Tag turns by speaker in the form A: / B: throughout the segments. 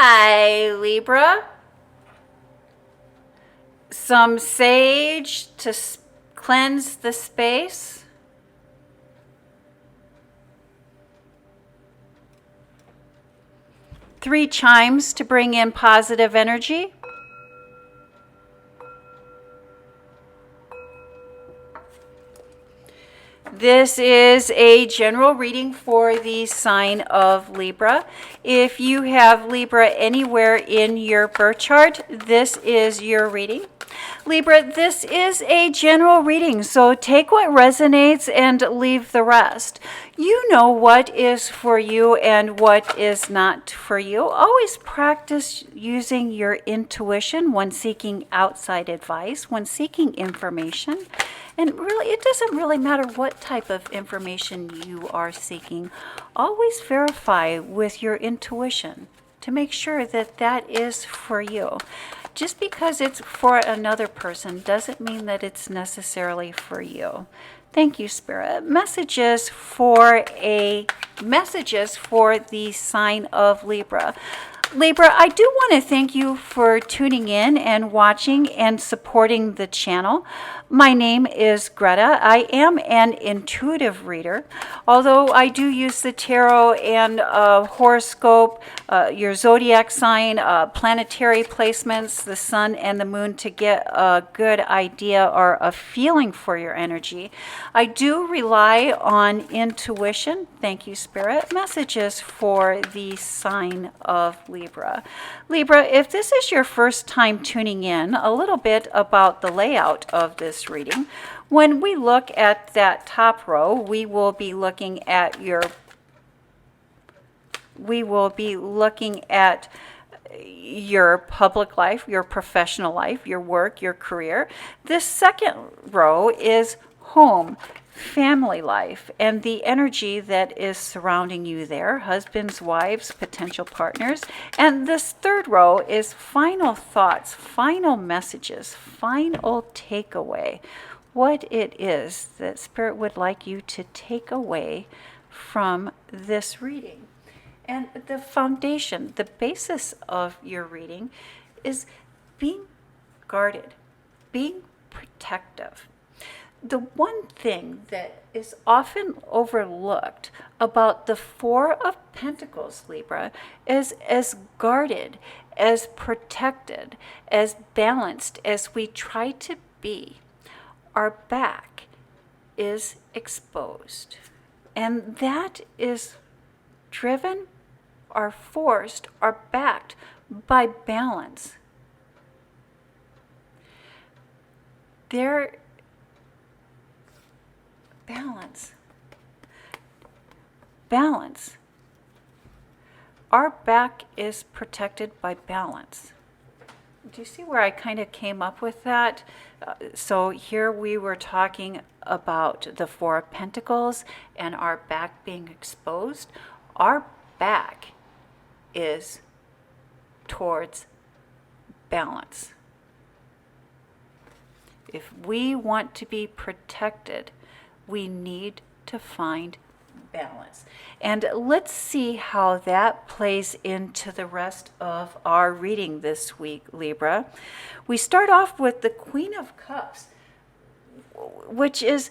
A: Hi, Libra. Some sage to cleanse the space. Three chimes to bring in positive energy. This is a general reading for the sign of Libra. If you have Libra anywhere in your birth chart, this is your reading. Libra, this is a general reading, so take what resonates and leave the rest. You know what is for you and what is not for you. Always practice using your intuition when seeking outside advice, when seeking information. And really, it doesn't really matter what type of information you are seeking. Always verify with your intuition to make sure that that is for you. Just because it's for another person doesn't mean that it's necessarily for you. Thank you, Spirit. Messages for the sign of Libra. Libra, I do want to thank you for tuning in and watching and supporting the channel. My name is Greta. I am an intuitive reader, although I do use the tarot and horoscope, your zodiac sign, planetary placements, the sun and the moon to get a good idea or a feeling for your energy. I do rely on intuition. Thank you, Spirit. Messages for the sign of Libra. Libra, if this is your first time tuning in, a little bit about the layout of this reading. When we look at that top row, we will be looking at your public life, your professional life, your work, your career. This second row is home, family life, and the energy that is surrounding you there, husbands, wives, potential partners. And this third row is final thoughts, final messages, final takeaway, what it is that Spirit would like you to take away from this reading. And the foundation, the basis of your reading is being guarded, being protective. The one thing that is often overlooked about the Four of Pentacles, Libra, is as guarded, as protected, as balanced as we try to be, our back is exposed. And that is driven, are forced, are backed by balance. Balance. Our back is protected by balance. Do you see where I kind of came up with that? So here we were talking about the Four of Pentacles and our back being exposed. Our back is towards balance. If we want to be protected, we need to find balance. And let's see how that plays into the rest of our reading this week, Libra. We start off with the Queen of Cups, which is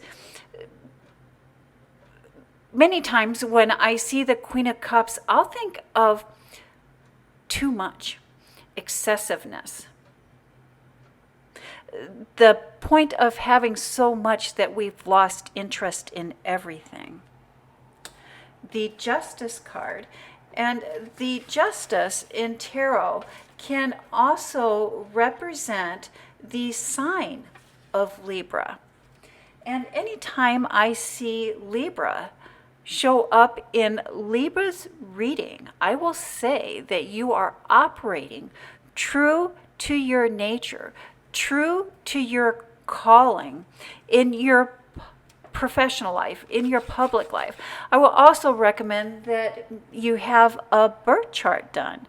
A: many times when I see the Queen of Cups, I'll think of too much, excessiveness. The point of having so much that we've lost interest in everything. The Justice card, and the Justice in tarot can also represent the sign of Libra. And anytime I see Libra show up in Libra's reading, I will say that you are operating true to your nature, true to your calling, in your professional life, in your public life. I will also recommend that you have a birth chart done.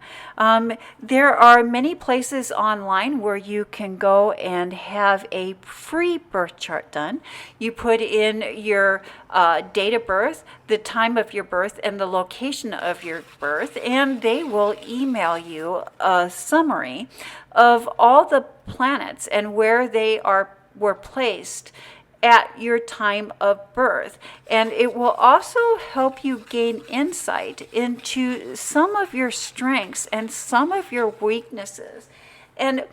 A: There are many places online where you can go and have a free birth chart done. You put in your date of birth, the time of your birth, and the location of your birth, and they will email you a summary of all the planets and where they were placed at your time of birth. And it will also help you gain insight into some of your strengths and some of your weaknesses, and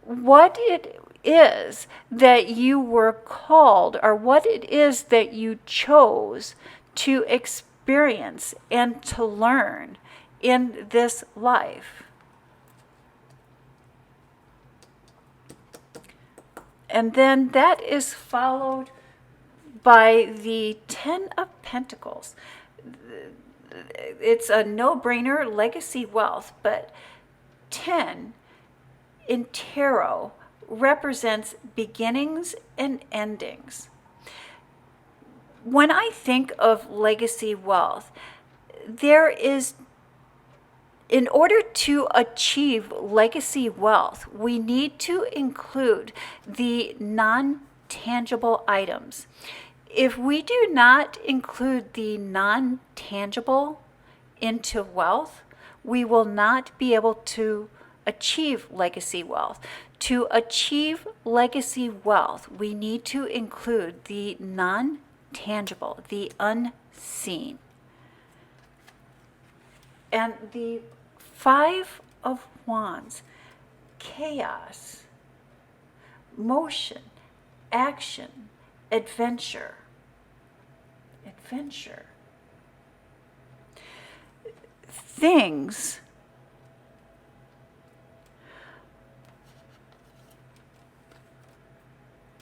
A: what it is that you were called, or what it is that you chose to experience and to learn in this life. And then that is followed by the 10 of Pentacles. It's a no-brainer, legacy wealth, but 10 in tarot represents beginnings and endings. When I think of legacy wealth, in order to achieve legacy wealth, we need to include the non-tangible items. If we do not include the non-tangible into wealth, we will not be able to achieve legacy wealth. To achieve legacy wealth, we need to include the non-tangible, the unseen. And the 5 of Wands, chaos, motion, action, adventure. Things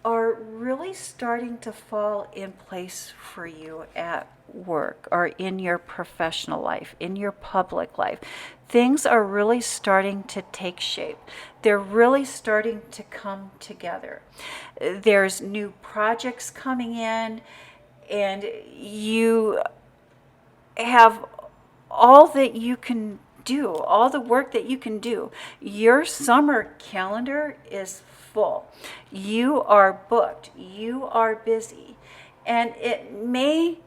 A: are really starting to fall in place for you at work or in your professional life, in your public life. Things are really starting to take shape. They're really starting to come together. There's new projects coming in, and you have all that you can do, all the work that you can do. Your summer calendar is full. You are booked. You are busy. And it may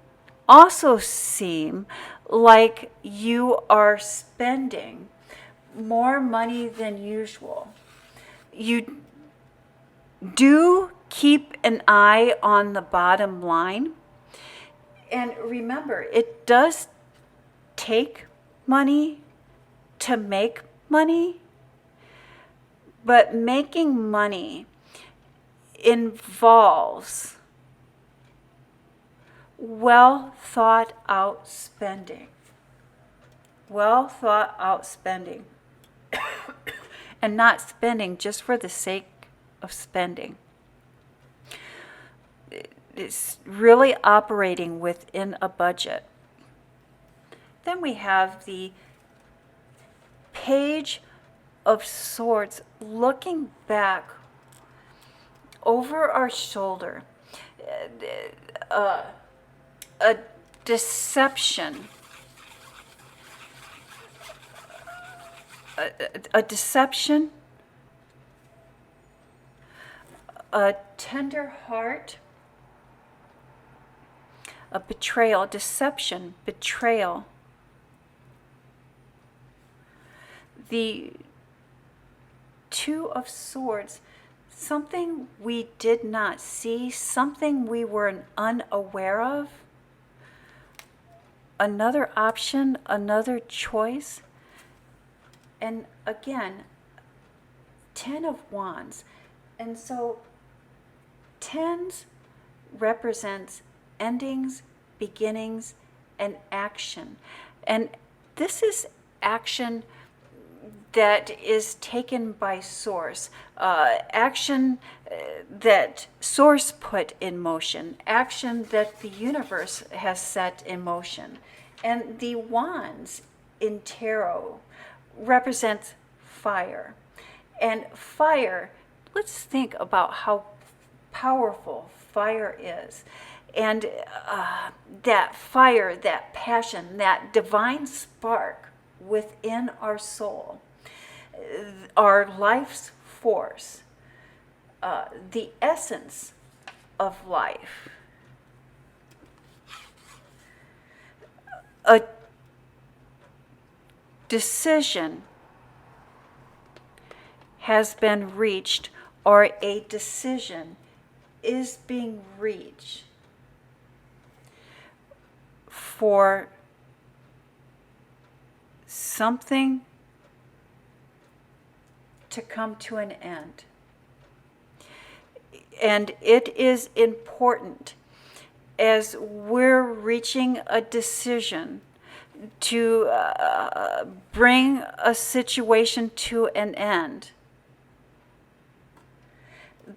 A: also seem like you are spending more money than usual. You do keep an eye on the bottom line. And remember, it does take money to make money, but making money involves well thought out spending. Well thought out spending. And not spending just for the sake of spending. It's really operating within a budget. Then we have the Page of Swords, looking back over our shoulder. A deception. A deception. A tender heart. A betrayal. Deception. Betrayal. The Two of Swords, something we did not see, something we were unaware of, another option, another choice. And again, 10 of Wands. And so 10s represents endings, beginnings, and action. And this is action that is taken by source, action that source put in motion, action that the universe has set in motion. And the wands in tarot represents fire. And fire, let's think about how powerful fire is. And that fire, that passion, that divine spark within our soul, our life's force, the essence of life. A decision has been reached, or a decision is being reached for something to come to an end. And it is important, as we're reaching a decision to bring a situation to an end,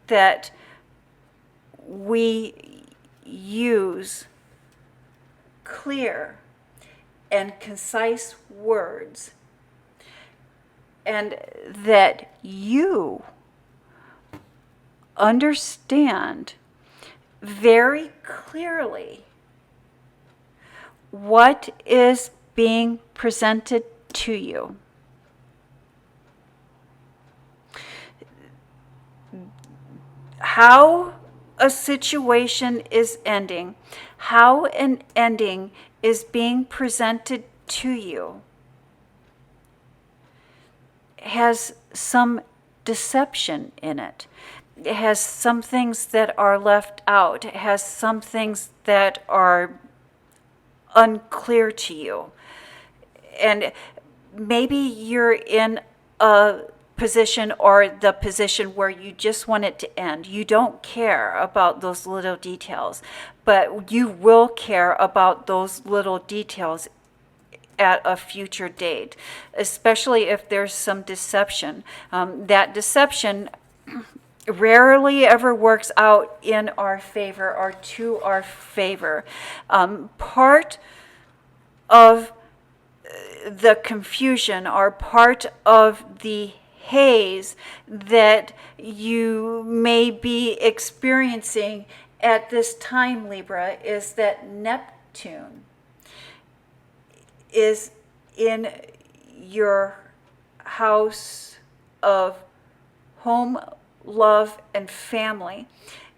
A: that we use clear and concise words, and that you understand very clearly what is being presented to you. How a situation is ending, how an ending is being presented to you, has some deception in it. It has some things that are left out. It has some things that are unclear to you. And maybe you're in a position, or the position where you just want it to end. You don't care about those little details, but you will care about those little details at a future date, especially if there's some deception. That deception rarely ever works out in our favor or to our favor. Part of the confusion, or part of the haze that you may be experiencing at this time, Libra, is that Neptune is in your house of home, love, and family.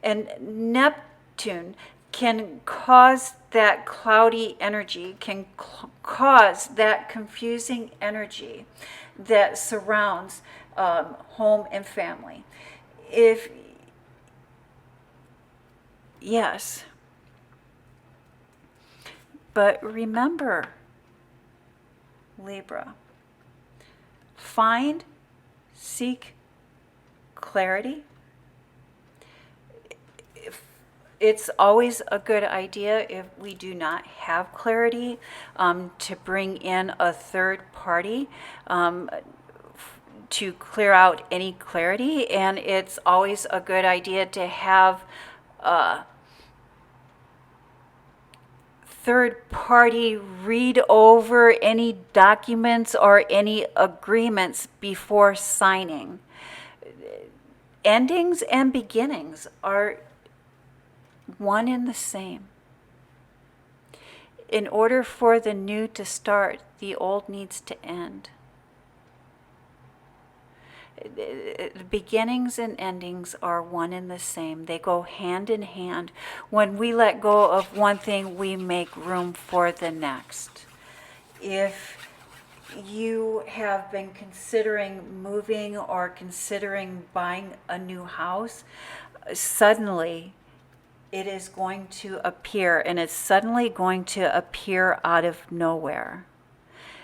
A: And Neptune can cause that cloudy energy, can cause that confusing energy that surrounds home and family. Yes. But remember, Libra, seek clarity. It's always a good idea, if we do not have clarity, to bring in a third party to clear out any clarity. And it's always a good idea to have third party read over any documents or any agreements before signing. Endings and beginnings are one and the same. In order for the new to start, the old needs to end. Beginnings and endings are one and the same. They go hand in hand. When we let go of one thing, we make room for the next. If you have been considering moving or considering buying a new house, suddenly it is going to appear, and it's suddenly going to appear out of nowhere.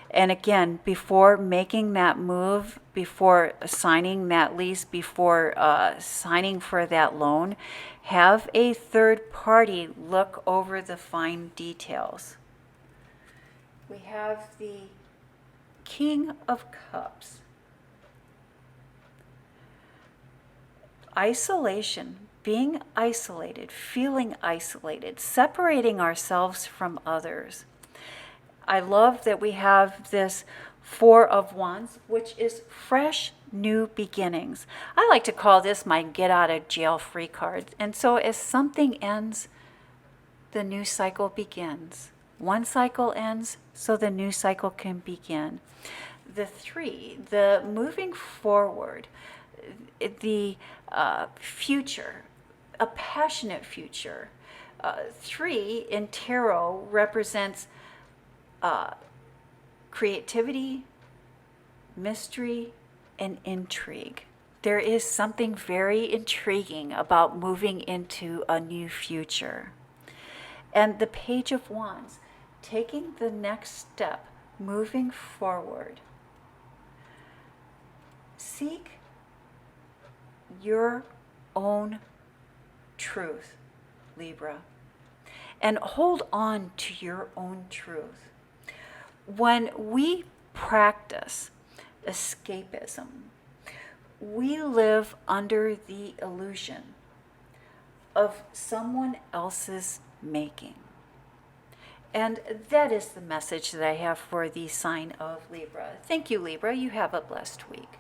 A: And again, before making that move, before signing that lease, before signing for that loan, have a third party look over the fine details. We have the King of Cups. Isolation, being isolated, feeling isolated, separating ourselves from others. I love that we have this Four of Wands, which is fresh, new beginnings. I like to call this my get out of jail free card. And so as something ends, the new cycle begins. One cycle ends, so the new cycle can begin. The 3, the moving forward, the future, a passionate future. 3 in tarot represents creativity, mystery, and intrigue. There is something very intriguing about moving into a new future. And the Page of Wands, taking the next step, moving forward. Seek your own truth, Libra, and hold on to your own truth. When we practice escapism, we live under the illusion of someone else's making. And that is the message that I have for the sign of Libra. Thank you, Libra. You have a blessed week.